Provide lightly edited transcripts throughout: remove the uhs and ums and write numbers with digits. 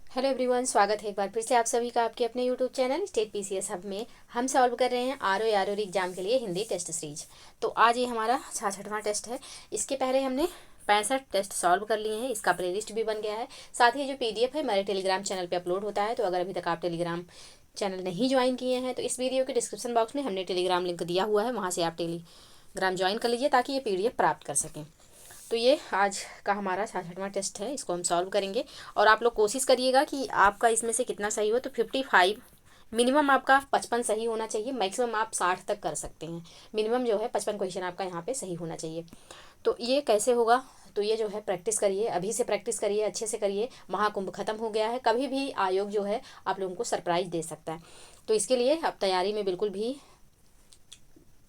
Hello everyone, स्वागत है एक बार फिर से आप सभी का आपके अपने YouTube channel state PCS hub में। हम सॉल्व कर रहे हैं आर एग्जाम के लिए हिंदी टेस्ट सीरीज। तो आज ये हमारा 66वां टेस्ट है। इसके पहले हमने 65 टेस्ट सॉल्व कर लिए हैं। इसका प्लेलिस्ट भी बन गया है। साथ ही जो पीडीएफ है मेरे टेलीग्राम चैनल पर अपलोड होता है। तो अगर अभी तक आप टेलीग्राम चैनल नहीं ज्वाइन किए हैं तो इस वीडियो के डिस्क्रिप्शन बॉक्स में हमने टेलीग्राम लिंक दिया हुआ है, वहाँ से आप टेलीग्राम ज्वाइन कर लीजिए ताकि ये पीडीएफ प्राप्त कर सकें। तो ये आज का हमारा 66वां टेस्ट है, इसको हम सॉल्व करेंगे। और आप लोग कोशिश करिएगा कि आपका इसमें से कितना सही हो। तो 55, मिनिमम आपका 55 सही होना चाहिए, मैक्सिमम आप 60 तक कर सकते हैं। मिनिमम जो है 55 क्वेश्चन आपका यहाँ पे सही होना चाहिए। तो ये कैसे होगा? तो ये जो है प्रैक्टिस करिए, अभी से प्रैक्टिस करिए, अच्छे से करिए। महाकुंभ खत्म हो गया है, कभी भी आयोग जो है आप लोगों को सरप्राइज दे सकता है। तो इसके लिए आप तैयारी में बिल्कुल भी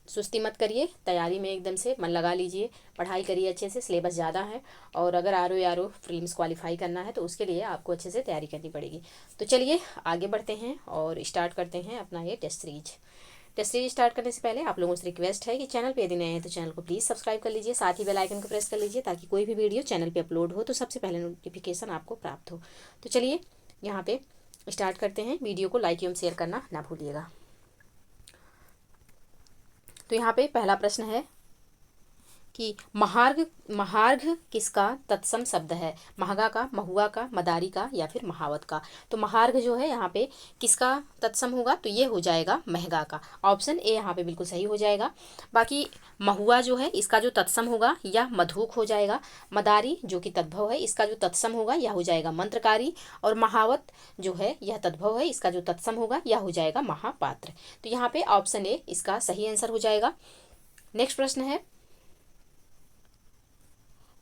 सुस्ती मत करिए, तैयारी में एकदम से मन लगा लीजिए, पढ़ाई करिए अच्छे से। सिलेबस ज़्यादा है और अगर आर ओ प्रीलिम्स क्वालिफाई करना है तो उसके लिए आपको अच्छे से तैयारी करनी पड़ेगी। तो चलिए आगे बढ़ते हैं और स्टार्ट करते हैं अपना ये test series. Test series start करने से पहले आप लोगों से रिक्वेस्ट है कि चैनल पे यदि नए हैं तो चैनल को प्लीज़ सब्सक्राइब कर लीजिए, साथ ही बेल आइकन को प्रेस कर लीजिए ताकि कोई भी वीडियो चैनल पे अपलोड हो तो सबसे पहले नोटिफिकेशन आपको प्राप्त हो। तो चलिए यहाँ पे स्टार्ट करते हैं। वीडियो को लाइक एवं शेयर करना ना भूलिएगा। तो यहाँ पे पहला प्रश्न है कि महार्घ महार्घ किसका तत्सम शब्द है? महगा का, महुआ का, मदारी का या फिर महावत का? तो महार्घ जो है यहाँ पे किसका तत्सम होगा? तो ये हो जाएगा महगा का। ऑप्शन ए यहाँ पे बिल्कुल सही हो जाएगा। बाकी महुआ जो है इसका जो तत्सम होगा यह मधुक हो जाएगा। मदारी जो कि तद्भव है इसका जो तत्सम होगा यह हो जाएगा मंत्रकारी। और महावत जो है यह तद्भव है, इसका जो तत्सम होगा यह हो जाएगा महापात्र। तो यहाँ पे ऑप्शन ए इसका सही आंसर हो जाएगा। नेक्स्ट प्रश्न है,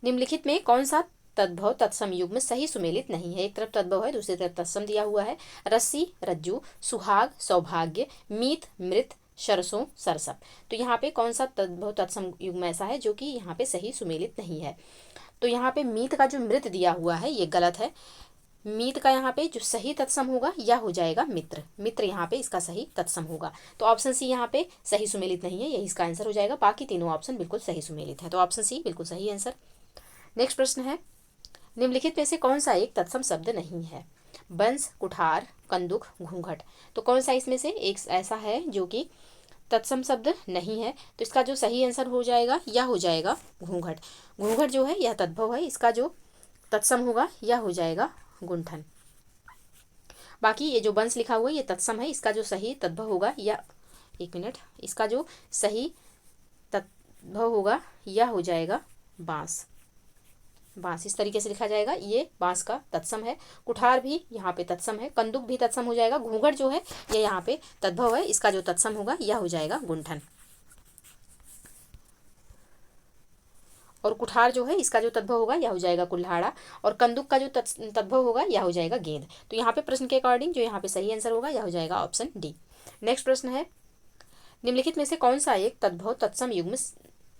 निम्नलिखित में कौन सा तद्भव तत्सम युग्म सही सुमेलित नहीं है? एक तरफ तद्भव है, दूसरी तरफ तत्सम दिया हुआ है। रस्सी रज्जू, सुहाग सौभाग्य, मीत मृत, सरसों सरसप। तो यहाँ पे कौन सा तद्भव तत्सम युग्म ऐसा है जो कि यहाँ पे सही सुमेलित नहीं है? तो यहाँ पे मीत का जो मृत दिया हुआ है ये गलत है। मीत का यहाँ पे जो सही तत्सम होगा यह हो जाएगा मित्र। मित्र यहाँ पे इसका सही तत्सम होगा। तो ऑप्शन सी यहाँ पे सही सुमेलित नहीं है, यही इसका आंसर हो जाएगा। बाकी तीनों ऑप्शन बिल्कुल सही सुमेलित है, तो ऑप्शन सी बिल्कुल सही आंसर। नेक्स्ट प्रश्न है, निम्नलिखित में से कौन सा एक तत्सम शब्द नहीं है? बंस, कुठार, कंदुक, घूंघट। तो कौन सा इसमें से एक ऐसा है जो कि तत्सम शब्द नहीं है? तो इसका जो सही आंसर हो जाएगा यह हो जाएगा घूंघट। घूंघट जो है यह तद्भव है, इसका जो तत्सम होगा यह हो जाएगा गुंठन। बाकी ये जो बंस लिखा हुआ है ये तत्सम है, इसका जो सही तद्भव होगा या एक मिनट, इसका जो सही तद्भव होगा यह हो जाएगा बांस। बांस इस तरीके से लिखा जाएगा, ये बांस का तत्सम है। कुठार भी यहाँ पे तत्सम है, कंदुक भी तत्सम हो जाएगा। घूंघट जो है ये यहाँ पे तद्भव है, इसका जो तत्सम होगा यह हो जाएगा गुंठन। और कुठार जो है इसका जो तद्भव होगा यह हो जाएगा कुल्हाड़ा। और कंदुक का जो तद्भव होगा यह हो जाएगा गेंद। तो यहाँ पे प्रश्न के अकॉर्डिंग जो यहाँ पे सही आंसर होगा यह हो जाएगा ऑप्शन डी। नेक्स्ट प्रश्न है, निम्नलिखित में से कौन सा एक तद्भव तत्सम युग्म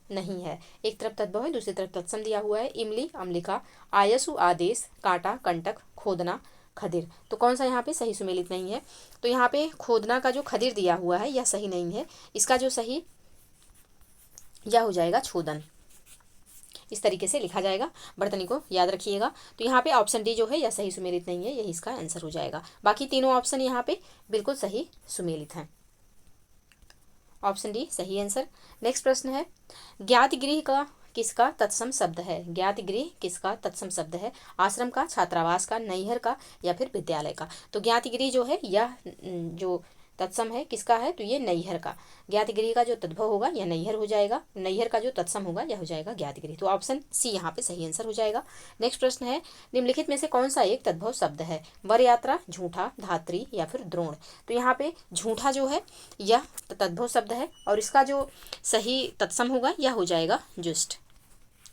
नहीं है? एक तरफ तद्भव है, दूसरी तरफ तत्सम दिया हुआ है। इमली, अम्लिका, आयसु, आदेश, कांटा, कंटक, खोदना, खदिर। तो कौन सा यहाँ पे सही सुमेलित नहीं है? तो यहाँ पे खोदना का जो खदिर दिया हुआ है यह सही नहीं है, इसका जो सही यह हो जाएगा छोदन। इस तरीके से लिखा जाएगा, बर्तनी को याद रखिएगा। तो यहाँ पे ऑप्शन डी जो है यह सही सुमेलित नहीं है, यही इसका आंसर हो जाएगा। बाकी तीनों ऑप्शन यहाँ पे बिल्कुल सही सुमेलित हैं। ऑप्शन डी सही आंसर। नेक्स्ट प्रश्न है, ज्ञात गृह का किसका तत्सम शब्द है? ज्ञात गृह किसका तत्सम शब्द है? आश्रम का, छात्रावास का, नैहर का या फिर विद्यालय का? तो ज्ञात गृह जो है यह जो तत्सम है किसका है? तो ये नैहर का। ज्ञात गृह का जो तद्भव होगा यह नैहर हो जाएगा, नैहर का जो तत्सम होगा यह हो जाएगा ज्ञात गृह। तो ऑप्शन सी यहाँ पे सही आंसर हो जाएगा। नेक्स्ट प्रश्न है, निम्नलिखित में से कौन सा एक तद्भव शब्द है? वर यात्रा, झूठा, धात्री या फिर द्रोण? तो यहाँ पे झूठा जो है यह तद्भव शब्द है और इसका जो सही तत्सम होगा यह हो जाएगा जुष्ट।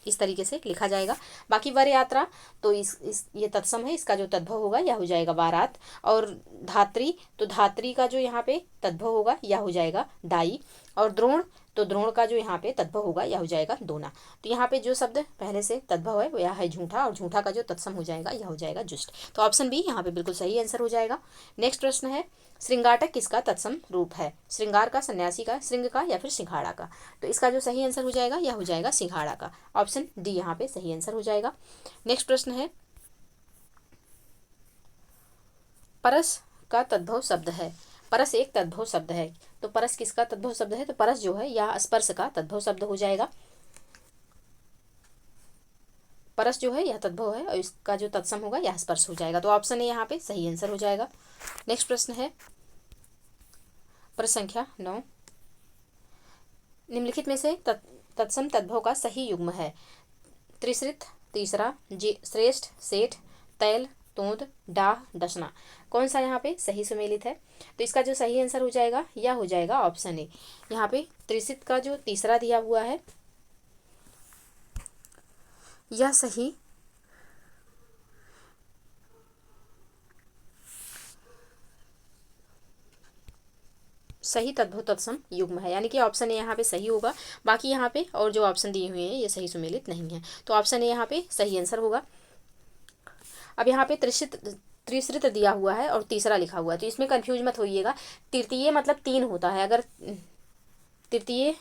इस तरीके से लिखा जाएगा। बाकी वर यात्रा तो इस ये तत्सम है, इसका जो तद्भव होगा यह हो जाएगा बारात। और धात्री तो धात्री का जो यहाँ पे तद्भव होगा यह हो जाएगा दाई। और द्रोण तो द्रोण का जो यहाँ पे तद्भव होगा यह हो जाएगा दोना। तो यहाँ पे जो शब्द पहले से तद्भव है वो यह है झूठा, और झूठा का जो तत्सम हो जाएगा यह हो जाएगा जुष्ट। तो ऑप्शन बी यहाँ पे बिल्कुल सही आंसर हो जाएगा। नेक्स्ट प्रश्न है, श्रृंगाटक किसका तत्सम रूप है? श्रृंगार का, सन्यासी का, श्रृंग का या फिर सिंघाड़ा का? तो इसका जो सही आंसर हो जाएगा यह हो जाएगा सिंघाड़ा का। ऑप्शन डी यहाँ पे सही आंसर हो जाएगा। नेक्स्ट प्रश्न है, परस का तद्भव शब्द है। परस एक तद्भव शब्द है, तो परस किसका तद्भव शब्द है? तो परस जो है यह स्पर्श का तद्भव शब्द हो जाएगा। परस जो है यह तद्भव है और इसका जो तत्सम होगा यह स्पर्श हो जाएगा। तो ऑप्शन ए यहाँ पे सही आंसर हो जाएगा। नेक्स्ट प्रश्न है प्रश्न संख्या 9, निम्नलिखित में से तत्सम तद्भव का सही युग्म है। त्रिश्रित, तीसरा, श्रेष्ठ, सेठ, तैल, तोंद, डाह, डसना। कौन सा यहाँ पे सही सुमेलित है? तो इसका जो सही आंसर हो जाएगा यह हो जाएगा ऑप्शन ए। यहाँ पे त्रिश्रित का जो तीसरा दिया हुआ है यह सही तद्भव तत्सम युग्म है, यानी कि ऑप्शन ए यहाँ पे सही होगा। बाकी यहाँ पे और जो ऑप्शन दिए हुए हैं ये सही सुमेलित नहीं है, तो ऑप्शन ए यहाँ पे सही आंसर होगा। अब यहाँ पे त्रिश्रित दिया हुआ है और तीसरा लिखा हुआ है, तो इसमें कंफ्यूज मत होइएगा। तृतीय मतलब 3 होता है, अगर तृतीय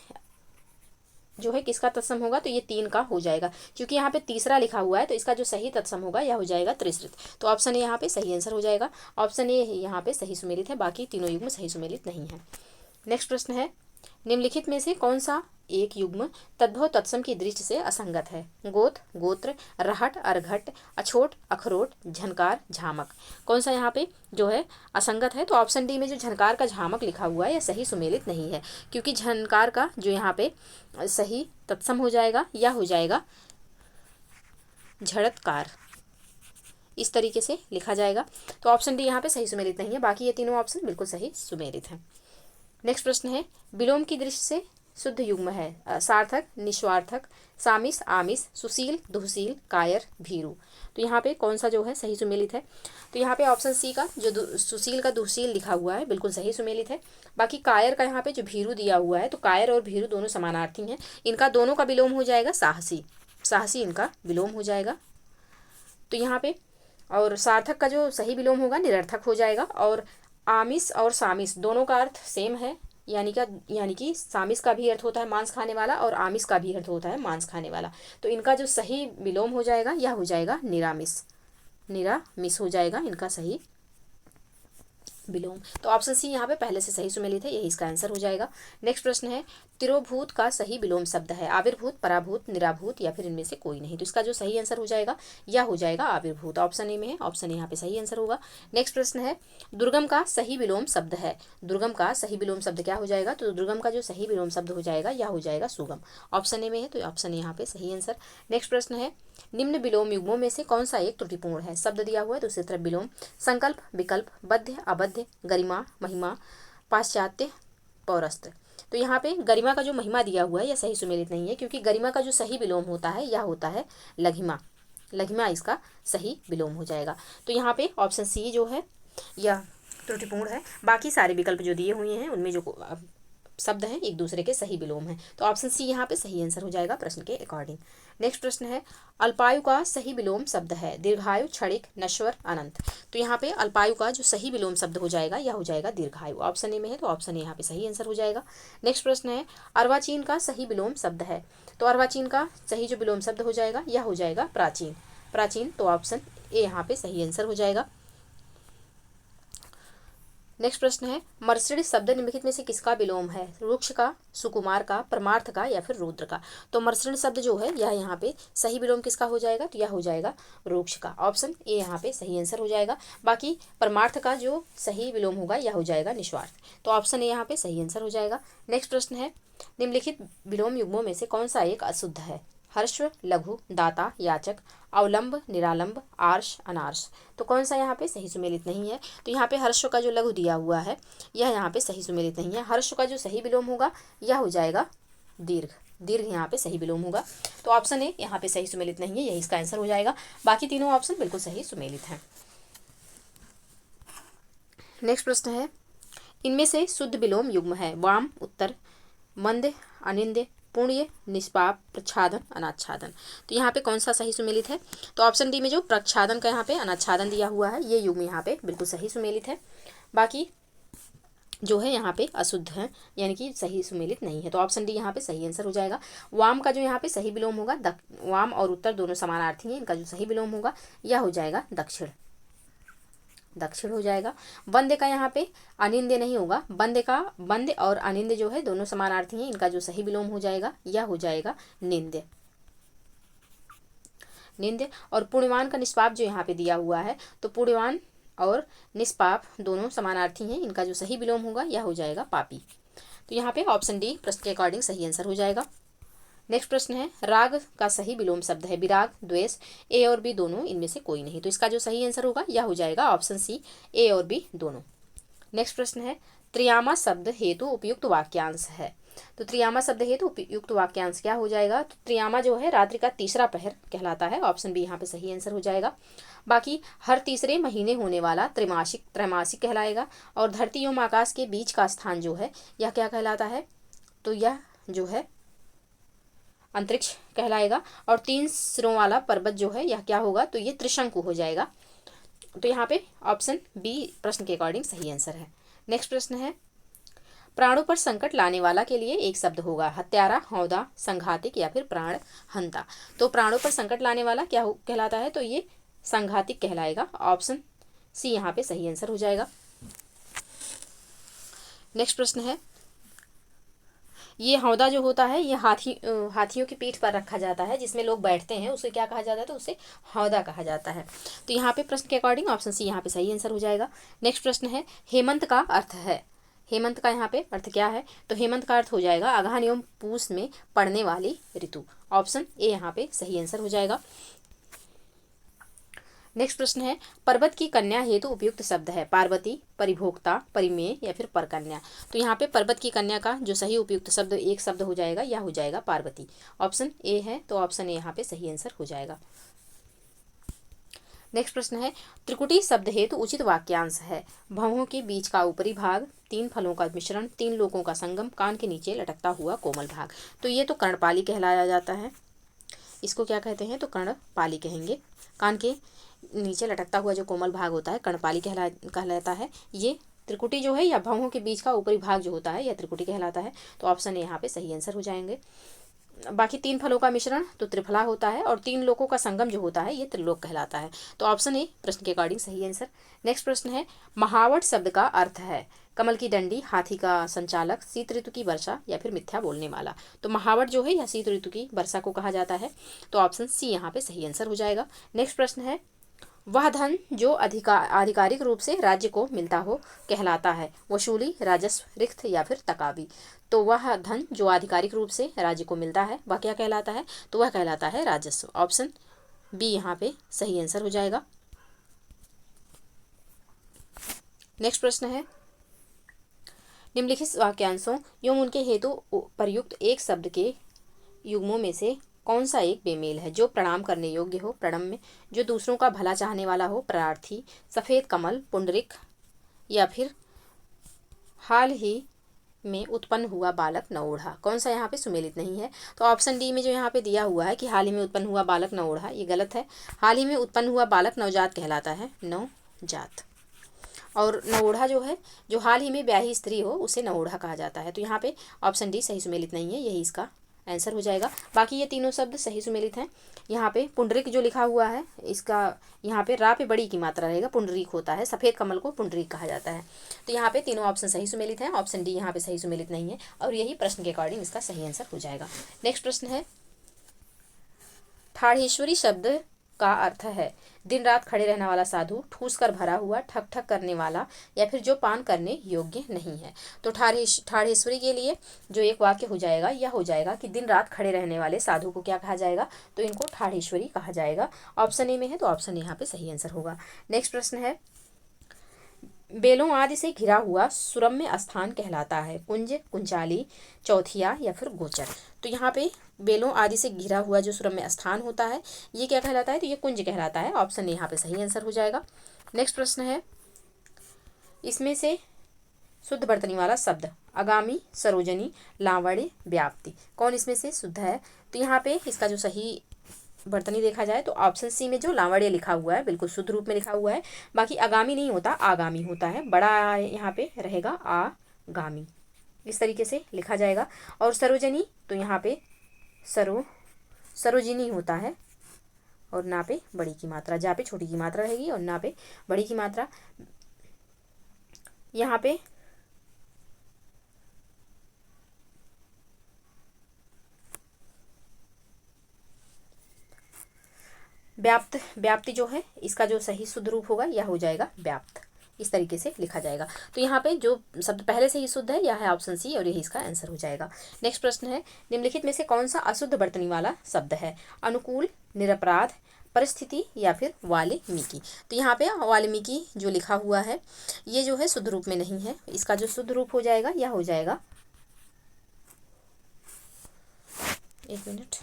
जो है किसका तत्सम होगा तो ये 3 का हो जाएगा। क्योंकि यहाँ पे तीसरा लिखा हुआ है तो इसका जो सही तत्सम होगा यह हो जाएगा त्रिश्रित। तो ऑप्शन ए यहाँ पे सही आंसर हो जाएगा। ऑप्शन ए यहाँ पे सही सुमेलित है, बाकी तीनों युग्म सही सुमेलित नहीं है। नेक्स्ट प्रश्न है, निम्नलिखित में से कौन सा एक युग्म तद्भव तत्सम की दृष्टि से असंगत है? गोत, गोत्र, रहट, अर्घट, अछोट, अखरोट, झनकार, झामक। कौन सा यहाँ पे जो है असंगत है? तो ऑप्शन डी में जो झनकार का झामक लिखा हुआ है यह सही सुमेलित नहीं है, क्योंकि झनकार का जो यहाँ पे सही तत्सम हो जाएगा यह हो जाएगा झड़तकार। इस तरीके से लिखा जाएगा। तो ऑप्शन डी यहाँ पे सही सुमेलित नहीं है, बाकी ये तीनों ऑप्शन बिल्कुल सही सुमेलित हैं। नेक्स्ट प्रश्न है, विलोम की दृष्टि से शुद्ध युग्म है। सार्थक, निस्वार्थक, सामिस, आमिस, सुशील, दुहशील, कायर, भीरू। तो यहाँ पे कौन सा जो है सही सुमेलित है? तो यहाँ पे ऑप्शन सी का जो सुशील का दुहशील लिखा हुआ है बिल्कुल सही सुमेलित है। बाकी कायर का यहाँ पे जो भीरू दिया हुआ है, तो कायर और भीरू दोनों समानार्थी हैं, इनका दोनों का विलोम हो जाएगा साहसी। साहसी इनका विलोम हो जाएगा। तो यहाँ पे और सार्थक का जो सही विलोम होगा निरर्थक हो जाएगा। और आमिस और सामिस दोनों का अर्थ सेम है, यानी कि सामिस का भी अर्थ होता है मांस खाने वाला और आमिस का भी अर्थ होता है मांस खाने वाला। तो इनका जो सही विलोम हो जाएगा यह हो जाएगा निरामिस। निरामिस हो जाएगा इनका सही विलोम। तो ऑप्शन सी यहाँ पे पहले से सही सुमेलित है, यही इसका आंसर हो जाएगा। नेक्स्ट प्रश्न है, तिरोभूत का सही विलोम शब्द है। आविर्भूत, पराभूत, निराभूत या फिर इनमें से कोई नहीं। तो इसका जो सही आंसर हो जाएगा यह हो जाएगा आविर्भूत। ऑप्शन ए में है, ऑप्शन ए यहाँ पे सही आंसर होगा। नेक्स्ट प्रश्न है, दुर्गम का सही विलोम शब्द है। दुर्गम का सही विलोम शब्द क्या हो जाएगा? तो दुर्गम का जो सही विलोम शब्द हो जाएगा यह हो जाएगा सुगम। ऑप्शन ए में है, तो ऑप्शन ए यहाँ पे सही आंसर। नेक्स्ट प्रश्न है, निम्न विलोम युग्मों में से कौन सा एक त्रुटिपूर्ण है? शब्द दिया हुआ है, दूसरी तरफ विलोम। संकल्प, विकल्प, बद्ध, अबद्ध, गरिमा, महिमा, पाश्चात्य, पौरस्त्य। तो यहाँ पे गरिमा का जो महिमा दिया हुआ है यह सही सुमेलित नहीं है, क्योंकि गरिमा का जो सही विलोम होता है यह होता है लघिमा। लघिमा इसका सही विलोम हो जाएगा। तो यहाँ पे ऑप्शन सी जो है यह त्रुटिपूर्ण है। बाकी सारे विकल्प जो दिए हुए हैं उनमें जो शब्द हैं एक दूसरे के सही विलोम हैं। तो ऑप्शन सी यहाँ पे सही आंसर हो जाएगा प्रश्न के अकॉर्डिंग। नेक्स्ट प्रश्न है, अल्पायु का सही विलोम शब्द है। दीर्घायु, क्षणिक, नश्वर, अनंत। तो यहाँ पे अल्पायु का जो सही विलोम शब्द हो जाएगा यह हो जाएगा दीर्घायु। ऑप्शन ए में है, तो ऑप्शन ए यहाँ पे सही आंसर हो जाएगा। नेक्स्ट प्रश्न है, अर्वाचीन का सही विलोम शब्द है। तो अर्वाचीन का सही जो विलोम शब्द हो जाएगा यह हो जाएगा प्राचीन। प्राचीन, तो ऑप्शन ए यहाँ पे सही आंसर हो जाएगा। नेक्स्ट प्रश्न है, मर्सिडीज शब्द निम्नलिखित में से किसका विलोम है? रुक्ष का, सुकुमार का, परमार्थ का या फिर रुद्र का। तो मर्सिडीज शब्द जो है यह यहाँ पे सही विलोम किसका हो जाएगा? तो यह हो जाएगा रुक्ष का। ऑप्शन ए यहाँ पे सही आंसर हो जाएगा। बाकी परमार्थ का जो सही विलोम होगा यह हो जाएगा निस्वार्थ। तो ऑप्शन ए यहाँ पे सही आंसर हो जाएगा। नेक्स्ट प्रश्न है, निम्नलिखित विलोम युग्मों में से कौन सा एक अशुद्ध है? हर्ष, लघु, दाता, याचक, अवलंब, निरालंब, आर्ष, अनार्ष। तो कौन सा यहाँ पे सही सुमेलित नहीं है? तो यहाँ पे हर्ष का जो लघु दिया हुआ है यह यहाँ पे सही सुमेलित नहीं है। हर्ष का जो सही विलोम होगा यह हो जाएगा दीर्घ। दीर्घ यहाँ पे सही विलोम होगा। तो ऑप्शन ए यहाँ पे सही सुमेलित नहीं है, यही इसका आंसर हो जाएगा। बाकी तीनों ऑप्शन बिल्कुल सही सुमेलित हैं। नेक्स्ट प्रश्न है, इनमें से शुद्ध विलोम युग्म है। वाम, उत्तर, मंद, अनिंद, पुण्य, निष्पाप, प्रच्छादन, अनाच्छादन। तो यहाँ पे कौन सा सही सुमेलित है? तो ऑप्शन डी में जो प्रच्छादन का यहाँ पे अनाच्छादन दिया हुआ है ये युग्म यहाँ पे बिल्कुल सही सुमेलित है। बाकी जो है यहाँ पे अशुद्ध है, यानी कि सही सुमेलित नहीं है। तो ऑप्शन डी यहाँ पे सही आंसर हो जाएगा। वाम का जो यहाँ पे सही विलोम होगा, वाम और उत्तर दोनों समानार्थी हैं, इनका जो सही विलोम होगा यह हो जाएगा दक्षिण। दक्षिण हो जाएगा। वंदे का यहाँ पे अनिंद्य नहीं होगा, वंदे और अनिंद्य जो है दोनों समानार्थी हैं, इनका जो सही विलोम हो जाएगा यह हो जाएगा निंद्य। और पुण्यवान का निष्पाप जो यहाँ पे दिया हुआ है, तो पुण्यवान और निष्पाप दोनों समानार्थी हैं, इनका जो सही विलोम होगा यह हो जाएगा पापी। तो यहाँ पे ऑप्शन डी प्रश्न के अकॉर्डिंग सही आंसर हो जाएगा। नेक्स्ट प्रश्न है, राग का सही विलोम शब्द है विराग, द्वेष, ए और बी दोनों, इनमें से कोई नहीं। तो इसका जो सही आंसर होगा यह हो जाएगा ऑप्शन सी, ए और बी दोनों। नेक्स्ट प्रश्न है, त्रियामा शब्द हेतु उपयुक्त वाक्यांश है। तो त्रियामा शब्द हेतु उपयुक्त वाक्यांश क्या हो जाएगा? तो त्रियामा जो है रात्रि का तीसरा पहर कहलाता है, ऑप्शन बी यहाँ पे सही आंसर हो जाएगा। बाकी हर तीसरे महीने होने वाला त्रैमासिक कहलाएगा। और धरती एवं आकाश के बीच का स्थान जो है यह क्या कहलाता है? तो यह जो है अंतरिक्ष कहलाएगा। और 3 सिरों वाला पर्वत जो है यह क्या होगा? तो ये त्रिशंकु हो जाएगा। तो यहाँ पे ऑप्शन बी प्रश्न के अकॉर्डिंग सही आंसर है। नेक्स्ट प्रश्न है, प्राणों पर संकट लाने वाला के लिए एक शब्द होगा, हत्यारा, हौदा, संघातिक या फिर प्राण हंता। तो प्राणों पर संकट लाने वाला क्या कहलाता है? तो ये संघातिक कहलाएगा, ऑप्शन सी यहाँ पे सही आंसर हो जाएगा। नेक्स्ट प्रश्न है, ये हौदा जो होता है ये हाथियों की पीठ पर रखा जाता है, जिसमें लोग बैठते हैं, उसे क्या कहा जाता है? तो उसे हौदा कहा जाता है। तो यहाँ पे प्रश्न के अकॉर्डिंग ऑप्शन सी यहाँ पे सही आंसर हो जाएगा। नेक्स्ट प्रश्न है, हेमंत का अर्थ है, हेमंत का यहाँ पे अर्थ क्या है? तो हेमंत का अर्थ हो जाएगा अगहन एवं पूस में पड़ने वाली ऋतु, ऑप्शन ए यहाँ पे सही आंसर हो जाएगा। नेक्स्ट प्रश्न है, पर्वत की कन्या हेतु उपयुक्त शब्द है, पार्वती, परिभोक्ता, परिमेय या फिर परकन्या। तो यहाँ पे पर्वत की कन्या का जो सही उपयुक्त शब्द एक शब्द हो जाएगा यह हो जाएगा पार्वती, ऑप्शन ए है। तो ऑप्शन ए यहाँ पे सही आंसर हो जाएगा। नेक्स्ट प्रश्न है, त्रिकुटी शब्द हेतु उचित वाक्यांश है, भवों के बीच का ऊपरी भाग, 3 फलों का मिश्रण, 3 लोकों का संगम, कान के नीचे लटकता हुआ कोमल भाग। तो ये तो कर्णपाली कहलाया जाता है, इसको क्या कहते हैं? तो कर्णपाली कहेंगे। कान के नीचे लटकता हुआ जो कोमल भाग होता है कर्णपाली कहलाता है। ये त्रिकुटी जो है या भवों के बीच का ऊपरी भाग जो होता है यह त्रिकुटी कहलाता है। तो ऑप्शन ए यहाँ पे सही आंसर हो जाएंगे। बाकी 3 फलों का मिश्रण तो त्रिफला होता है, और 3 लोकों का संगम जो होता है ये त्रिलोक कहलाता है। तो ऑप्शन ए प्रश्न के अकॉर्डिंग सही आंसर। नेक्स्ट प्रश्न है, महावट शब्द का अर्थ है, कमल की डंडी, हाथी का संचालक, शीत ऋतु की वर्षा या फिर मिथ्या बोलने वाला। तो महावट जो है यह शीत ऋतु की वर्षा को कहा जाता है। तो ऑप्शन सी यहाँ पे सही आंसर हो जाएगा। नेक्स्ट प्रश्न है, वह धन जो आधिकारिक रूप से राज्य को मिलता हो कहलाता है, वसूली, राजस्व, रिक्त या फिर तकावी। तो वह धन जो आधिकारिक रूप से राज्य को मिलता है वह क्या कहलाता है? तो वह कहलाता है राजस्व, ऑप्शन बी यहाँ पे सही आंसर हो जाएगा। नेक्स्ट प्रश्न है, निम्नलिखित वाक्यांशों एवं उनके हेतु प्रयुक्त एक शब्द के युग्मों में से कौन सा एक बेमेल है? जो प्रणाम करने योग्य हो, प्रणम्य, जो दूसरों का भला चाहने वाला हो, प्रार्थी, सफेद कमल, पुंडरिक या फिर हाल ही में उत्पन्न हुआ बालक न ओढ़ा। कौन सा यहाँ पे सुमेलित नहीं है? तो ऑप्शन डी में जो यहाँ पे दिया हुआ है कि हाल ही में उत्पन्न हुआ बालक न ओढ़ा, ये गलत है। हाल ही में उत्पन्न हुआ बालक नवजात कहलाता है, नवजात। और नवोढ़ा जो है, जो हाल ही में ब्याही स्त्री हो उसे नवोढ़ा कहा जाता है। तो यहाँ पे ऑप्शन डी सही सुमेलित नहीं है, यही इसका आंसर हो जाएगा। बाकी ये तीनों शब्द सही सुमेलित हैं। यहाँ पे पुंडरीक जो लिखा हुआ है इसका यहाँ पे रा पे बड़ी की मात्रा रहेगा, पुंडरीक होता है, सफ़ेद कमल को पुंडरीक कहा जाता है। तो यहाँ पे तीनों ऑप्शन सही सुमेलित हैं, ऑप्शन डी यहाँ पे सही सुमेलित नहीं है, और यही प्रश्न के अकॉर्डिंग इसका सही आंसर हो जाएगा। नेक्स्ट प्रश्न है, ठाढ़ेश्वरी शब्द का अर्थ है दिन रात खड़े रहने वाला साधु, ठूस कर भरा हुआ, ठक ठक करने वाला या फिर जो पान करने योग्य नहीं है। तो ठाढ़ेश्वरी के लिए जो एक वाक्य हो जाएगा यह हो जाएगा कि दिन रात खड़े रहने वाले साधु को क्या कहा जाएगा? तो इनको ठाढ़ेश्वरी कहा जाएगा। ऑप्शन ए में है, तो ऑप्शन यहाँ पे सही आंसर होगा। नेक्स्ट प्रश्न है, बेलों आदि से घिरा हुआ सुरम्य स्थान कहलाता है, कुंज, कुंचाली, चौथिया या फिर गोचर। तो यहाँ पे बेलों आदि से घिरा हुआ जो सुरम्य स्थान होता है ये क्या कहलाता है? तो ये कुंज कहलाता है, ऑप्शन यहाँ पे सही आंसर हो जाएगा। नेक्स्ट प्रश्न है, इसमें से शुद्ध वर्तनी वाला शब्द आगामी, सरोजनी, लावण्य, व्याप्ति, कौन इसमें से शुद्ध है? तो यहाँ पे इसका जो सही वर्तनी देखा जाए तो ऑप्शन सी में जो लावण्य लिखा हुआ है बिल्कुल शुद्ध रूप में लिखा हुआ है। बाकी आगामी नहीं होता, आगामी होता है, बड़ा यहाँ पे रहेगा आगामी, इस तरीके से लिखा जाएगा। और सरोजनी तो यहाँ पे सरोजिनी होता है, और ना पे बड़ी की मात्रा, जा पे छोटी की मात्रा रहेगी और ना पे बड़ी की मात्रा। यहाँ पे व्याप्त, व्याप्ति जो है इसका जो सही शुद्ध रूप होगा यह हो जाएगा व्याप्त। इस तरीके से लिखा जाएगा। तो यहाँ पे जो शब्द पहले से ही शुद्ध है यह है ऑप्शन सी और यही इसका आंसर हो जाएगा। नेक्स्ट प्रश्न है, निम्नलिखित में से कौन सा अशुद्ध वर्तनी वाला शब्द है? अनुकूल, निरपराध, परिस्थिति या फिर वाल्मीकि। तो यहाँ पे वाल्मीकि जो लिखा हुआ है ये जो है शुद्ध रूप में नहीं है। इसका जो शुद्ध रूप हो जाएगा यह हो जाएगा, एक मिनट,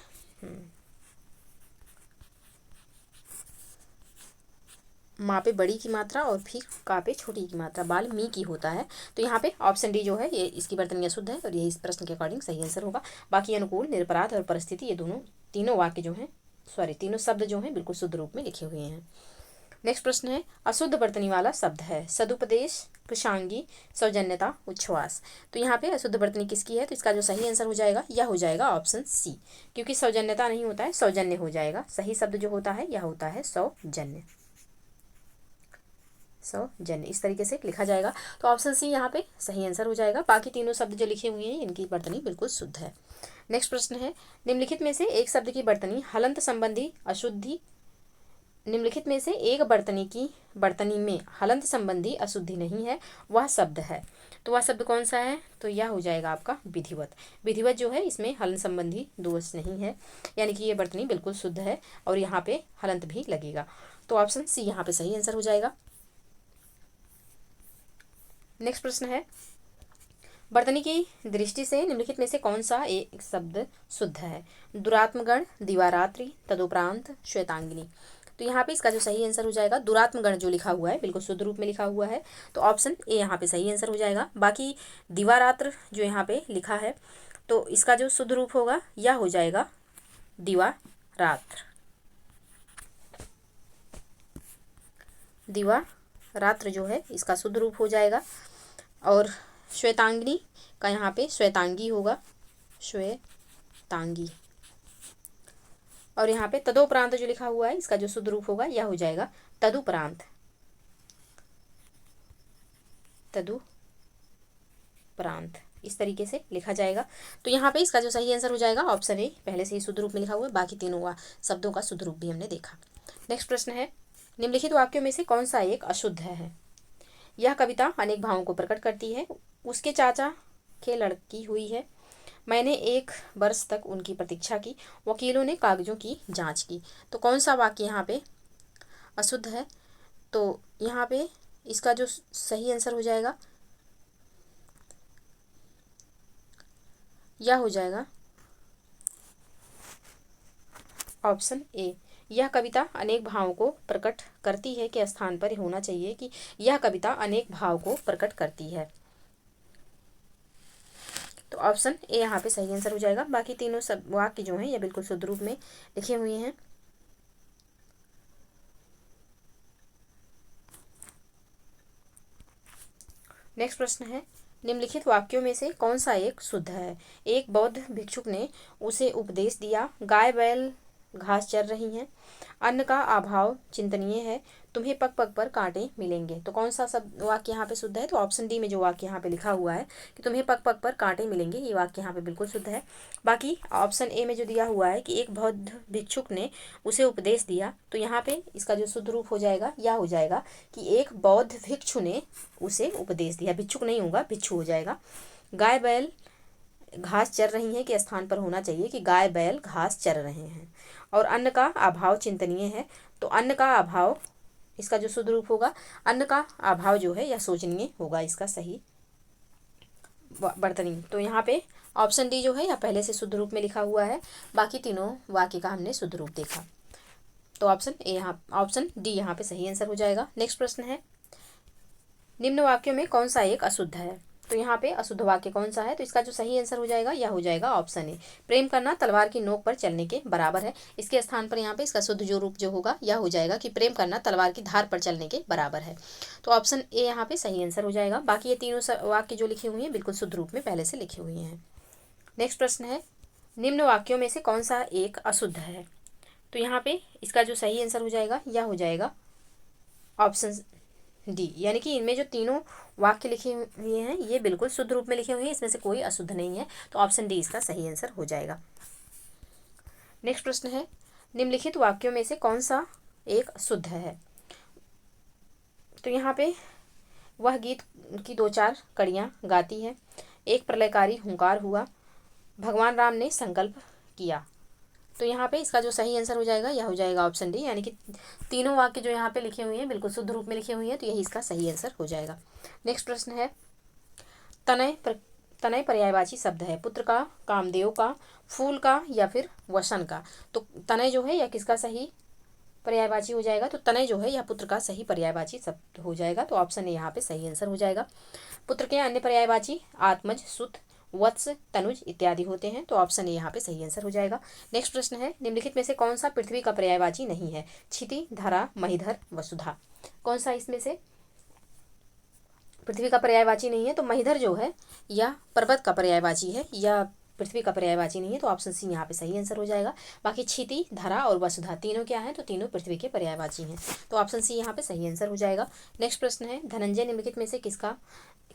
माँ पे बड़ी की मात्रा और फिर का पे छोटी की मात्रा, वाल्मीकि होता है। तो यहाँ पे ऑप्शन डी जो है ये इसकी वर्तनी अशुद्ध है और यही इस प्रश्न के अकॉर्डिंग सही आंसर होगा। बाकी अनुकूल, निरपराध और परिस्थिति ये दोनों तीनों वाक्य जो हैं, सॉरी तीनों शब्द जो हैं बिल्कुल शुद्ध रूप में लिखे हुए हैं। नेक्स्ट प्रश्न है, अशुद्ध वर्तनी वाला शब्द है? सदुपदेश, कृशांगी, सौजन्यता, उच्छ्वास। तो यहाँ पे अशुद्ध वर्तनी किसकी है? तो इसका जो सही आंसर हो जाएगा यह हो जाएगा ऑप्शन सी, क्योंकि सौजन्यता नहीं होता है, सौजन्य हो जाएगा। सही शब्द जो होता है यह होता है सौजन्य, सौजन्य। इस तरीके से लिखा जाएगा। तो ऑप्शन सी यहाँ पे सही आंसर हो जाएगा। बाकी तीनों शब्द जो लिखे हुए हैं इनकी वर्तनी बिल्कुल शुद्ध है। नेक्स्ट प्रश्न है, निम्नलिखित में से एक शब्द की वर्तनी हलंत संबंधी अशुद्धि, निम्नलिखित में से एक वर्तनी में हलंत संबंधी अशुद्धि नहीं है, वह शब्द है। तो वह शब्द कौन सा है? तो यह हो जाएगा आपका विधिवत। विधिवत जो है इसमें हलन संबंधी दोष नहीं है, यानी कि ये वर्तनी बिल्कुल शुद्ध है और यहाँ पे हलंत भी लगेगा। तो ऑप्शन सी यहाँ पे सही आंसर हो जाएगा। नेक्स्ट प्रश्न है, वर्तनी की दृष्टि से निम्नलिखित में से कौन सा एक शब्द शुद्ध है? दुरात्मगण, दिवारात्रि, तदुपरांत, श्वेतांगिनी। तो यहाँ पे इसका जो सही आंसर हो जाएगा, दुरात्मगण जो लिखा हुआ है बिल्कुल शुद्ध रूप में लिखा हुआ है, तो ऑप्शन ए यहाँ पे सही आंसर हो जाएगा। बाकी दिवारात्र जो यहाँ पे लिखा है तो इसका जो शुद्ध रूप होगा यह हो जाएगा दिवारात्र, दिवारात्र जो है इसका शुद्ध रूप हो जाएगा। और श्वेतांगिनी का यहाँ पे श्वेतांगी होगा, श्वेतांगी। और यहाँ पे तदोपरांत जो लिखा हुआ है इसका जो शुद्ध रूप होगा यह हो जाएगा तदुपरांत, तदुपरांत। इस तरीके से लिखा जाएगा। तो यहाँ पे इसका जो सही आंसर हो जाएगा ऑप्शन ए, पहले से ही शुद्ध रूप में लिखा हुआ है, बाकी तीनों शब्दों का शुद्ध रूप भी हमने देखा। नेक्स्ट प्रश्न है, निम्नलिखित वाक्यों में से कौन सा एक अशुद्ध है? यह कविता अनेक भावों को प्रकट करती है। उसके चाचा के लड़की हुई है। मैंने 1 वर्ष तक उनकी प्रतीक्षा की। वकीलों ने कागजों की जांच की। तो कौन सा वाक्य यहाँ पे अशुद्ध है? तो यहाँ पे इसका जो सही आंसर हो जाएगा यह हो जाएगा ऑप्शन ए। यह कविता अनेक भावों को प्रकट करती है के स्थान पर होना चाहिए कि यह कविता अनेक भाव को प्रकट करती है। तो ऑप्शन ए यहाँ पे सही आंसर हो जाएगा। बाकी तीनों सब वाक्य जो हैं ये बिल्कुल शुद्ध रूप में लिखे हुए हैं। नेक्स्ट प्रश्न है, निम्नलिखित वाक्यों में से कौन सा एक शुद्ध है? एक बौद्ध भिक्षुक ने उसे उपदेश दिया, गाय बैल घास चर रही हैं, अन्न का अभाव चिंतनीय है, तुम्हें पग पग पर कांटे मिलेंगे। तो कौन सा सब वाक्य यहाँ पे शुद्ध है? तो ऑप्शन डी में जो वाक्य यहाँ पे लिखा हुआ है कि तुम्हें पग पग पर कांटे मिलेंगे, ये वाक्य यहाँ पे बिल्कुल शुद्ध है। बाकी ऑप्शन ए में जो दिया हुआ है कि एक बौद्ध भिक्षुक ने उसे उपदेश दिया, तो यहाँ पे इसका जो शुद्ध रूप हो जाएगा यह हो जाएगा कि एक बौद्ध भिक्षु ने उसे उपदेश दिया। भिक्षुक नहीं होगा, भिक्षु हो जाएगा। गाय बैल घास चर रही हैं के स्थान पर होना चाहिए कि गाय बैल घास चर रहे हैं। और अन्न का अभाव चिंतनीय है, तो अन्न का अभाव, इसका जो शुद्ध रूप होगा अन्न का अभाव जो है यह शोचनीय होगा, इसका सही वर्तनी। तो यहाँ पे ऑप्शन डी जो है यह पहले से शुद्ध रूप में लिखा हुआ है। बाकी तीनों वाक्य का हमने शुद्ध रूप देखा। तो ऑप्शन ए यहाँ, ऑप्शन डी यहाँ पे सही आंसर हो जाएगा। नेक्स्ट प्रश्न है, निम्न वाक्यों में कौन सा एक अशुद्ध है? तो यहाँ पे अशुद्ध वाक्य कौन सा है? तो इसका जो सही आंसर हो जाएगा यह हो जाएगा ऑप्शन ए। प्रेम करना तलवार की नोक पर चलने के बराबर है। इसके स्थान पर यहाँ पे इसका शुद्ध जो रूप जो होगा यह हो जाएगा कि प्रेम करना तलवार की धार पर चलने के बराबर है। तो ऑप्शन ए यहाँ पे सही आंसर हो जाएगा। बाकी ये तीनों वाक्य जो लिखे हुए हैं बिल्कुल शुद्ध रूप में पहले से लिखे हुए हैं। नेक्स्ट प्रश्न है, निम्न वाक्यों में से कौन सा एक अशुद्ध है? तो यहाँ पे इसका जो सही आंसर हो जाएगा यह हो जाएगा ऑप्शन डी, यानी कि इनमें जो तीनों वाक्य लिखे हुए हैं ये बिल्कुल शुद्ध रूप में लिखे हुए हैं, इसमें से कोई अशुद्ध नहीं है, तो ऑप्शन डी इसका सही आंसर हो जाएगा। नेक्स्ट प्रश्न है, निम्नलिखित वाक्यों में से कौन सा एक शुद्ध है। तो यहाँ पे वह गीत की 2-4 कड़ियाँ गाती है, एक प्रलयकारी हुंकार हुआ, भगवान राम ने संकल्प किया। तो यहाँ पे इसका जो सही आंसर हो जाएगा यह हो जाएगा ऑप्शन डी, यानी कि तीनों वाक्य जो यहाँ पे लिखे हुए हैं बिल्कुल शुद्ध रूप में लिखे हुए हैं, तो यही इसका सही आंसर हो जाएगा। नेक्स्ट प्रश्न है, तनय पर्यायवाची शब्द है, पुत्र का, कामदेव का, फूल का या फिर वसन का। तो तनय जो है यह किसका सही पर्यायवाची हो जाएगा, तो तनय जो है यह पुत्र का सही पर्यायवाची शब्द हो जाएगा, तो ऑप्शन ए यहाँ पे सही आंसर हो जाएगा। पुत्र के अन्य पर्यायवाची आत्मज, सुत, वत्स, तनुज इत्यादि होते हैं, तो ऑप्शन ए यहाँ पे सही आंसर हो जाएगा। नेक्स्ट प्रश्न है, निम्नलिखित में से कौन सा पृथ्वी का पर्यायवाची नहीं है, क्षिति, धरा, महीधर, वसुधा। कौन सा इसमें से पृथ्वी का पर्यायवाची नहीं है, तो महीधर जो है यह पर्वत का पर्यायवाची है, यह पृथ्वी का पर्यायवाची नहीं है, तो ऑप्शन सी यहाँ पे सही आंसर हो जाएगा। बाकी क्षिति, धरा और वसुधा तीनों क्या हैं, तो तीनों पृथ्वी के पर्यायवाची हैं, तो ऑप्शन सी यहाँ पे सही आंसर हो जाएगा। नेक्स्ट प्रश्न है, धनंजय निम्नलिखित में से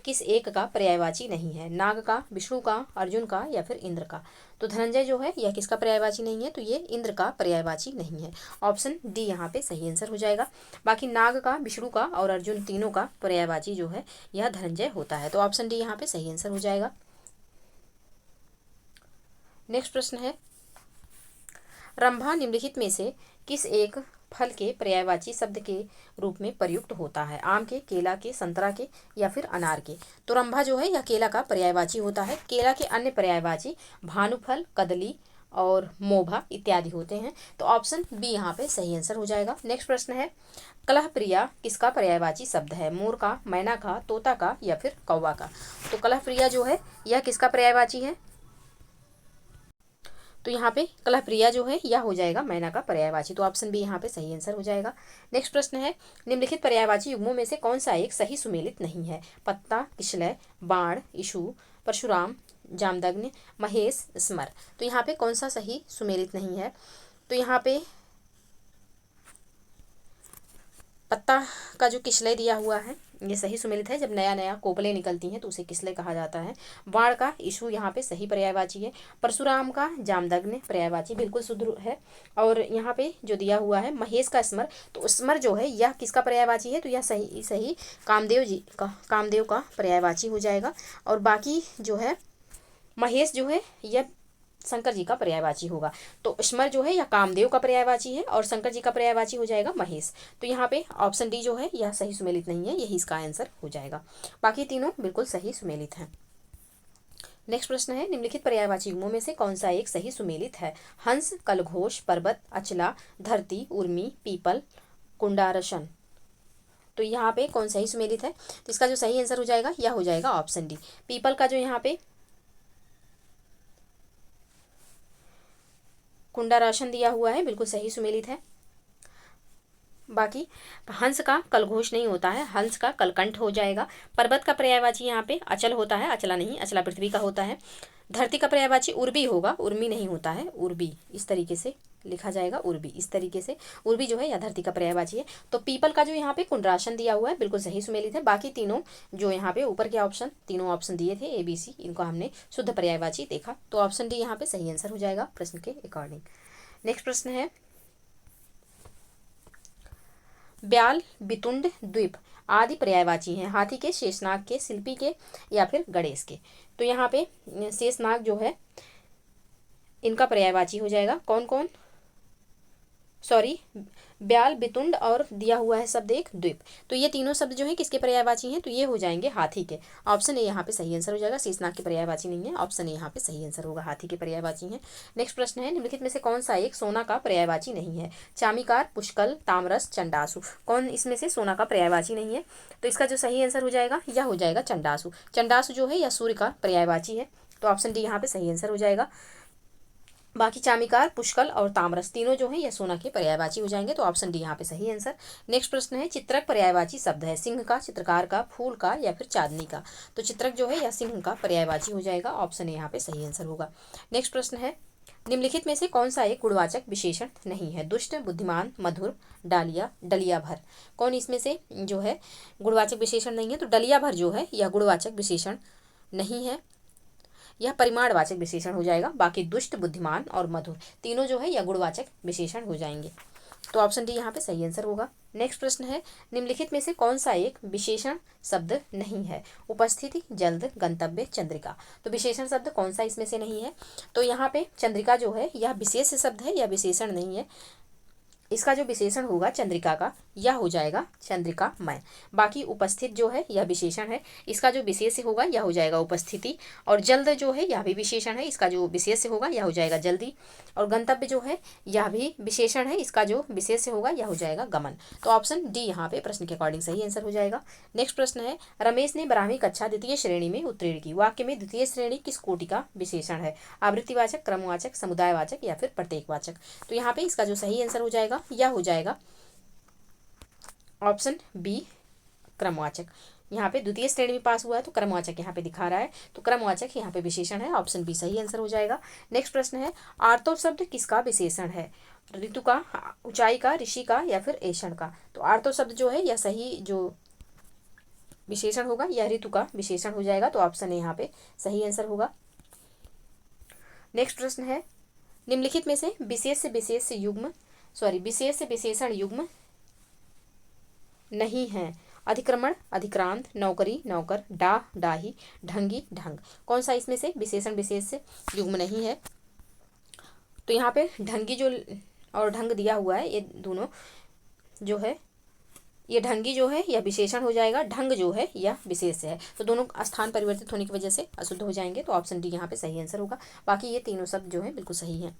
किस एक का पर्यायवाची नहीं है, नाग का, विष्णु का, अर्जुन का या फिर इंद्र का। तो धनंजय जो है यह किसका पर्यायवाची नहीं है, तो ये इंद्र का पर्यायवाची नहीं है, ऑप्शन डी यहाँ पे सही आंसर हो जाएगा। बाकी नाग का, विष्णु का और अर्जुन तीनों का पर्यायवाची जो है यह धनंजय होता है, तो ऑप्शन डी यहाँ पे सही आंसर हो जाएगा। नेक्स्ट प्रश्न है, रंभा निम्नलिखित में से किस एक फल के पर्यायवाची शब्द के रूप में प्रयुक्त होता है, आम के, केला के, संतरा के या फिर अनार के। तो रंभा जो है यह केला का पर्यायवाची होता है, केला के अन्य पर्यायवाची भानुफल, कदली और मोभा इत्यादि होते हैं, तो ऑप्शन बी यहाँ पे सही आंसर हो जाएगा। नेक्स्ट प्रश्न है, कलह प्रिया किसका पर्यायवाची शब्द है, मोर का, मैना का, तोता का या फिर कौवा का। तो कलह प्रिया जो है यह किसका पर्यायवाची है, तो यहाँ पे कलह प्रिया जो है यह हो जाएगा मैना का पर्यायवाची, तो ऑप्शन बी यहाँ पे सही आंसर हो जाएगा। नेक्स्ट प्रश्न है, निम्नलिखित पर्यायवाची युग्मों में से कौन सा एक सही सुमेलित नहीं है, पत्ता, किशलय, बाण, इशु, परशुराम, जामदग्नि, महेश, स्मर। तो यहाँ पे कौन सा सही सुमेलित नहीं है, तो यहाँ पे पत्ता का जो किशलय दिया हुआ है ये सही सुमेलित है, जब नया नया कोपलें निकलती हैं तो उसे किसलय कहा जाता है। बाण का इशू यहाँ पे सही पर्यायवाची है, परशुराम का जामदग्नि पर्यायवाची बिल्कुल शुद्ध है, और यहाँ पे जो दिया हुआ है महेश का स्मर, तो स्मर जो है यह किसका पर्यायवाची है, तो यह सही कामदेव का पर्यायवाची हो जाएगा, और बाकी जो है महेश जो है यह शंकर जी का पर्यायवाची होगा, तो स्मर जो है यह कामदेव का पर्यायवाची है और शंकर जी का पर्यायवाची हो जाएगा महेश, तो यहाँ पे ऑप्शन डी जो है यह सही सुमेलित नहीं है, यही इसका आंसर हो जाएगा। बाकी तीनों बिल्कुल सही सुमेलित हैं। नेक्स्ट प्रश्न है, निम्नलिखित पर्यायवाची युग्मों में से कौन सा एक सही सुमेलित है, हंस, कलघोष, पर्वत, अचला, धरती, उर्मी, पीपल, कुंडारशन। तो यहाँ पे कौन सही सुमेलित है, तो इसका जो सही आंसर हो जाएगा यह हो जाएगा ऑप्शन डी, पीपल का जो यहाँ पे कुंडाराशन दिया हुआ है बिल्कुल सही सुमेलित है। बाकी हंस का कलघोष नहीं होता है, हंस का कलकंठ हो जाएगा। पर्वत का पर्यायवाची यहाँ पे अचल होता है, अचला नहीं, अचला पृथ्वी का होता है। धरती का पर्यायवाची उर्वी होगा, उर्मी नहीं होता है, उर्वी इस तरीके से लिखा जाएगा, उर्वी इस तरीके से, उर्वी जो है या धरती का पर्यायवाची है। तो पीपल का जो यहाँ पे कुंडराशन दिया हुआ है बिल्कुल सही सुमेलित है। बाकी तीनों जो यहाँ पे ऊपर के ऑप्शन, तीनों ऑप्शन दिए थे ABC, इनको हमने शुद्ध पर्यायवाची देखा, तो ऑप्शन डी यहाँ पे सही आंसर हो जाएगा प्रश्न के अकॉर्डिंग। नेक्स्ट प्रश्न है, ब्याल, बितुंड, द्वीप आदि पर्यायवाची हैं, हाथी के, शेषनाग के, शिल्पी के या फिर गणेश के। तो यहाँ पे शेषनाग जो है इनका पर्यायवाची हो जाएगा, कौन कौन, सॉरी, ब्याल, बितुंड और दिया हुआ है शब्द एक द्वीप, तो ये तीनों शब्द जो है किसके पर्यायवाची हैं, तो ये हो जाएंगे हाथी के, ऑप्शन ए यहाँ पे सही आंसर हो जाएगा। शेषनाग के पर्यायवाची नहीं है, ऑप्शन ए यहाँ पे सही आंसर होगा, हाथी के पर्यायवाची हैं। नेक्स्ट प्रश्न है, निम्नलिखित में से कौन सा एक सोना का पर्यायवाची नहीं है, चामीकार, पुष्कल, तामरस, चंडासु। कौन इसमें से सोना का पर्यायवाची नहीं है, तो इसका जो सही आंसर हो जाएगा यह हो जाएगा चंडासु। चंडासु जो है यह सूर्य का पर्यायवाची है, तो ऑप्शन डी यहाँ पे सही आंसर हो जाएगा। बाकी चामीकार, पुष्कल और तामरस तीनों जो है यह सोना के पर्यायवाची हो जाएंगे, तो ऑप्शन डी यहाँ पे सही आंसर। नेक्स्ट प्रश्न है, चित्रक पर्यायवाची शब्द है, सिंह का, चित्रकार का, फूल का या फिर चांदनी का। तो चित्रक जो है यह सिंह का पर्यायवाची हो जाएगा, ऑप्शन ए यहाँ पे सही आंसर होगा। नेक्स्ट प्रश्न है, निम्नलिखित में से कौन सा एक गुणवाचक विशेषण नहीं है? दुष्ट, बुद्धिमान, मधुर, डालिया, डलिया भर। कौन इसमें से जो है गुणवाचक विशेषण नहीं है? तो डलिया भर जो है यह गुणवाचक विशेषण नहीं है, यह परिमाणवाचक विशेषण हो जाएगा। बाकी दुष्ट, बुद्धिमान और मधुर तीनों जो है यह गुणवाचक विशेषण हो जाएंगे। तो ऑप्शन डी यहाँ पे सही आंसर होगा। नेक्स्ट प्रश्न है, निम्नलिखित में से कौन सा एक विशेषण शब्द नहीं है? उपस्थिति, जल्द, गंतव्य, चंद्रिका। तो विशेषण शब्द कौन सा इसमें से नहीं है? तो यहाँ पे चंद्रिका जो है यह विशेष शब्द है, यह विशेषण नहीं है। इसका जो विशेषण होगा चंद्रिका का यह हो जाएगा चंद्रिकामय। बाकी उपस्थित जो है यह विशेषण है, इसका जो विशेष होगा यह हो जाएगा उपस्थिति। और जल्द जो है यह भी विशेषण है, इसका जो विशेष होगा यह हो जाएगा जल्दी। और गंतव्य जो है यह भी विशेषण है, इसका जो विशेष होगा यह हो जाएगा गमन। तो ऑप्शन डी यहाँ पे प्रश्न के अकॉर्डिंग सही आंसर हो जाएगा। नेक्स्ट प्रश्न है, रमेश ने 12वीं कक्षा द्वितीय श्रेणी में उत्तीर्ण की। वाक्य में द्वितीय श्रेणी किस कोटि का विशेषण है? आवृत्तिवाचक, क्रमवाचक, समुदायवाचक या फिर प्रत्येकवाचक। तो यहाँ पे इसका जो सही आंसर हो जाएगा यह हो जाएगा ऑप्शन बी, क्रमवाचक। यहाँ पे द्वितीय श्रेणी में पास हुआ है तो क्रमवाचक यहाँ पे दिखा रहा है, तो क्रमवाचक यहाँ पे विशेषण है। ऑप्शन बी सही आंसर हो जाएगा। नेक्स्ट प्रश्न है, आर्तो शब्द किसका विशेषण है? ऋतु का, ऊंचाई का, ऋषि का या फिर ऐषण का। तो आर्तो शब्द जो है यह सही जो विशेषण होगा यह ऋतु का विशेषण हो जाएगा। तो ऑप्शन ए यहाँ पे सही आंसर होगा। नेक्स्ट प्रश्न है, निम्नलिखित में से विशेष विशेषण युग्म नहीं है? अधिक्रमण, अधिक्रांत, नौकरी, नौकर, डाह, डाही, ढंगी, ढंग। कौन सा इसमें से विशेषण विशेष युग्म नहीं है? तो यहाँ पे ढंगी जो और ढंग दिया हुआ है, ये दोनों जो है, ये ढंगी जो है यह विशेषण हो जाएगा, ढंग जो है यह विशेष है। तो दोनों स्थान परिवर्तित होने की वजह से अशुद्ध हो जाएंगे। तो ऑप्शन डी यहाँ पे सही आंसर होगा। बाकी ये तीनों शब्द जो है बिल्कुल सही है।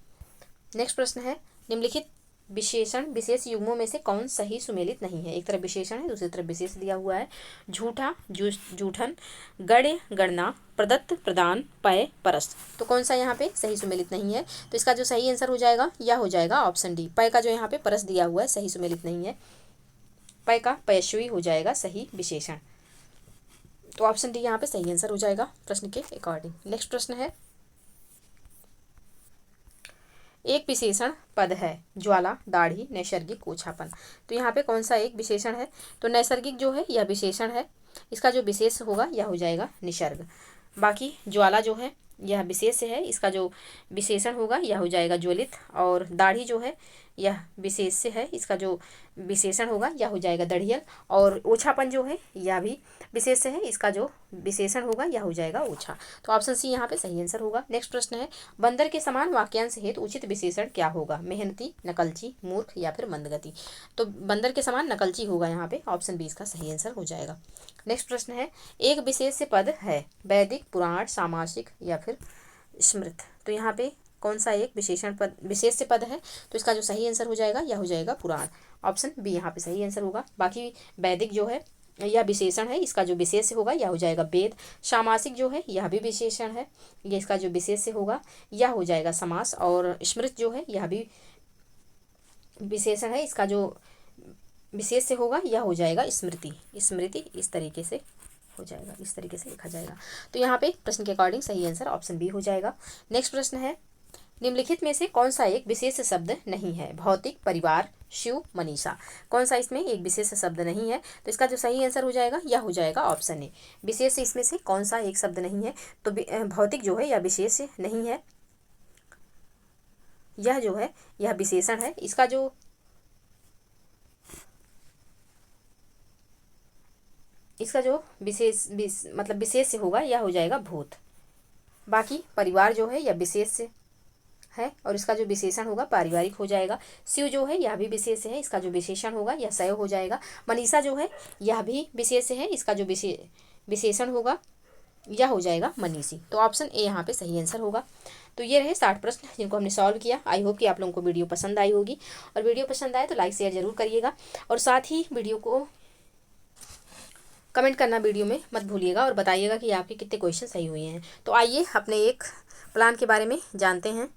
नेक्स्ट प्रश्न है, निम्नलिखित विशेषण विशेष युग्मों में से कौन सही सुमेलित नहीं है? एक तरफ विशेषण है, दूसरी तरफ विशेष दिया हुआ है। झूठा, जूठन, गण्य, गणना, प्रदत्त, प्रदान, पय, परस्त। तो कौन सा यहाँ पे सही सुमेलित नहीं है? तो इसका जो सही आंसर हो जाएगा यह हो जाएगा ऑप्शन डी। पय का जो यहाँ पे परस्त दिया हुआ है सही सुमेलित नहीं है, पय का पयस्वी हो जाएगा सही विशेषण। तो ऑप्शन डी यहाँ पे सही आंसर हो जाएगा प्रश्न के अकॉर्डिंग। नेक्स्ट प्रश्न है, एक विशेषण पद है, ज्वाला, दाढ़ी, नैसर्गिक, ओछापन। तो यहाँ पे कौन सा एक विशेषण है? तो नैसर्गिक जो है यह विशेषण है, इसका जो विशेष होगा यह हो जाएगा निसर्ग। बाकी ज्वाला जो है यह विशेष है, इसका जो विशेषण होगा यह हो जाएगा ज्वलित। और दाढ़ी जो है यह विशेष है, इसका जो विशेषण होगा यह हो जाएगा दढ़ियल। और ओछापन जो है यह भी विशेष है, इसका जो विशेषण होगा यह हो जाएगा ओछा। तो ऑप्शन सी यहाँ पे सही आंसर होगा। नेक्स्ट प्रश्न है, बंदर के समान वाक्यांश हेतु उचित विशेषण क्या होगा? मेहनती, नकलची, मूर्ख या फिर मंदगति। तो बंदर के समान नकलची होगा यहाँ पे, ऑप्शन बी इसका सही आंसर हो जाएगा। नेक्स्ट प्रश्न है, एक विशेष पद है, वैदिक, पुराण, सामासिक या फिर स्मृत। तो यहाँ पे कौन सा एक विशेषण पद विशेष पद है? तो इसका जो सही आंसर हो जाएगा यह हो जाएगा पुराण। ऑप्शन बी यहाँ पे सही आंसर होगा। बाकी वैदिक जो है यह विशेषण है, इसका जो विशेष होगा यह हो जाएगा वेद। सामासिक जो है यह भी विशेषण है, ये इसका जो विशेष होगा यह हो जाएगा समास। और स्मृत जो है यह भी विशेषण है, इसका जो विशेष होगा यह हो जाएगा स्मृति। स्मृति इस तरीके से हो जाएगा, इस तरीके से लिखा जाएगा। तो यहाँ पे प्रश्न के अकॉर्डिंग सही आंसर ऑप्शन बी हो जाएगा। नेक्स्ट प्रश्न है, निम्नलिखित में से कौन सा एक विशेष शब्द नहीं है? भौतिक, परिवार, शिव, मनीषा। कौन सा इसमें एक विशेष शब्द नहीं है? तो इसका जो सही आंसर हो जाएगा यह हो जाएगा ऑप्शन ए। विशेष इसमें से कौन सा एक शब्द नहीं है? तो भौतिक जो है यह विशेष नहीं है, यह जो है यह विशेषण है, इसका जो मतलब विशेष होगा यह हो जाएगा भूत। बाकी परिवार जो है यह विशेष है और इसका जो विशेषण होगा पारिवारिक हो जाएगा। शिव जो है यह भी विशेष है, इसका जो विशेषण होगा यह शैव हो जाएगा। मनीषा जो है यह भी विशेष है, इसका जो विशेषण होगा यह हो जाएगा मनीषी। तो ऑप्शन ए यहाँ पे सही आंसर होगा। तो ये रहे 60 प्रश्न जिनको हमने सॉल्व किया। आई होप कि आप लोगों को वीडियो पसंद आई होगी, और वीडियो पसंद आए तो लाइक शेयर जरूर करिएगा, और साथ ही वीडियो को कमेंट करना वीडियो में मत भूलिएगा, और बताइएगा कि आपके कितने क्वेश्चन सही हुए हैं। तो आइए अपने एक प्लान के बारे में जानते हैं।